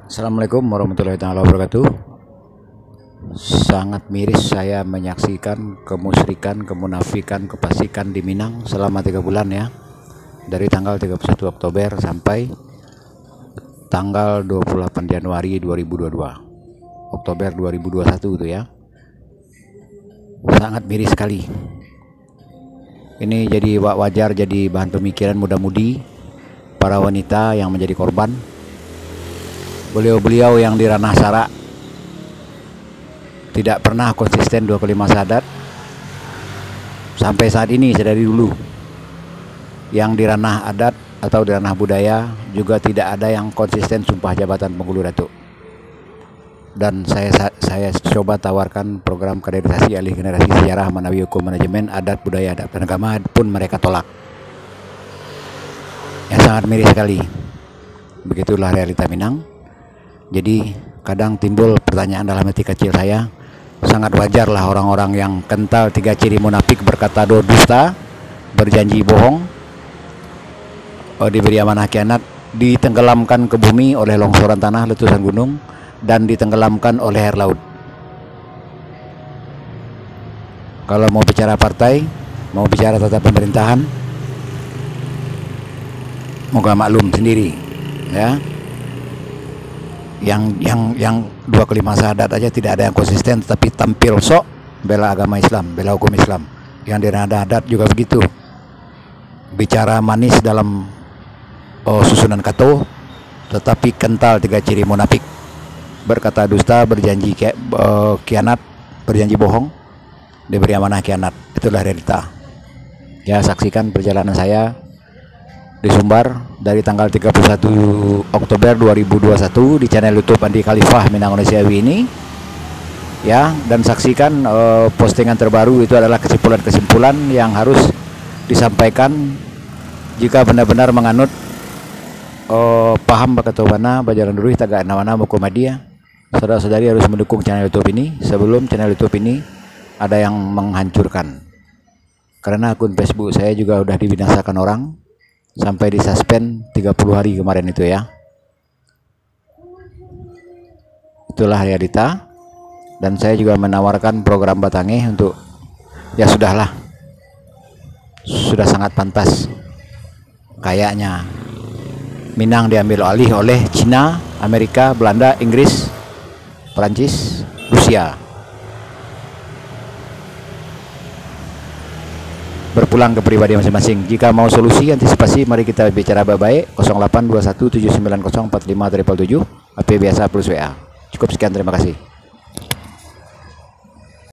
Assalamualaikum warahmatullahi wabarakatuh. Sangat miris saya menyaksikan kemusyrikan, kemunafikan, kefasikan di Minang selama 3 bulan ya. Dari tanggal 31 Oktober sampai tanggal 28 Januari 2022. Oktober 2021 itu ya. Sangat miris sekali. Ini jadi wajar jadi bahan pemikiran muda-mudi para wanita yang menjadi korban. Beliau-beliau yang di ranah syara tidak pernah konsisten 2 kalimat syahadat sampai saat ini, dari dulu. Yang di ranah adat atau di ranah budaya juga tidak ada yang konsisten sumpah jabatan penghulu datuk. Dan saya coba tawarkan program kaderisasi alih generasi sejarah menawi hukum manajemen adat budaya adat dan agama pun mereka tolak. Yang sangat miris sekali. Begitulah realita Minang. Jadi kadang timbul pertanyaan dalam hati kecil saya. Sangat wajarlah orang-orang yang kental 3 ciri munafik, berkata dusta, berjanji bohong, diberi amanah khianat, ditenggelamkan ke bumi oleh longsoran tanah, letusan gunung, dan ditenggelamkan oleh air laut. Kalau mau bicara partai, mau bicara tata pemerintahan, moga maklum sendiri ya. Yang 2 kalimat syahadat aja tidak ada yang konsisten, tetapi tampil sok bela agama Islam, bela hukum Islam. Yang di ranah adat juga begitu, bicara manis dalam susunan kato, tetapi kental 3 ciri munafik, berkata dusta, berjanji khianat, berjanji bohong, diberi amanah khianat. Itulah realita ya. Saksikan perjalanan saya di Sumbar dari tanggal 31 Oktober 2021 di channel YouTube Andi Khalifah Minang Indonesiawi ini ya, dan saksikan postingan terbaru. Itu adalah kesimpulan-kesimpulan yang harus disampaikan jika benar-benar menganut paham bakatobana bajaran durih tagak nawana Muhammadiyah. Saudara-saudari harus mendukung channel YouTube ini sebelum channel YouTube ini ada yang menghancurkan, karena akun Facebook saya juga udah dibinasakan orang sampai disuspend 30 hari kemarin itu ya. Itulah realita. Dan saya juga menawarkan program Batange untuk ya sudahlah, sudah sangat pantas kayaknya Minang diambil alih oleh Cina, Amerika, Belanda, Inggris, Perancis, Rusia. Berpulang ke pribadi masing-masing. Jika mau solusi antisipasi, mari kita bicara baik-baik. 082179045777 AP biasa plus WA. Cukup sekian, terima kasih.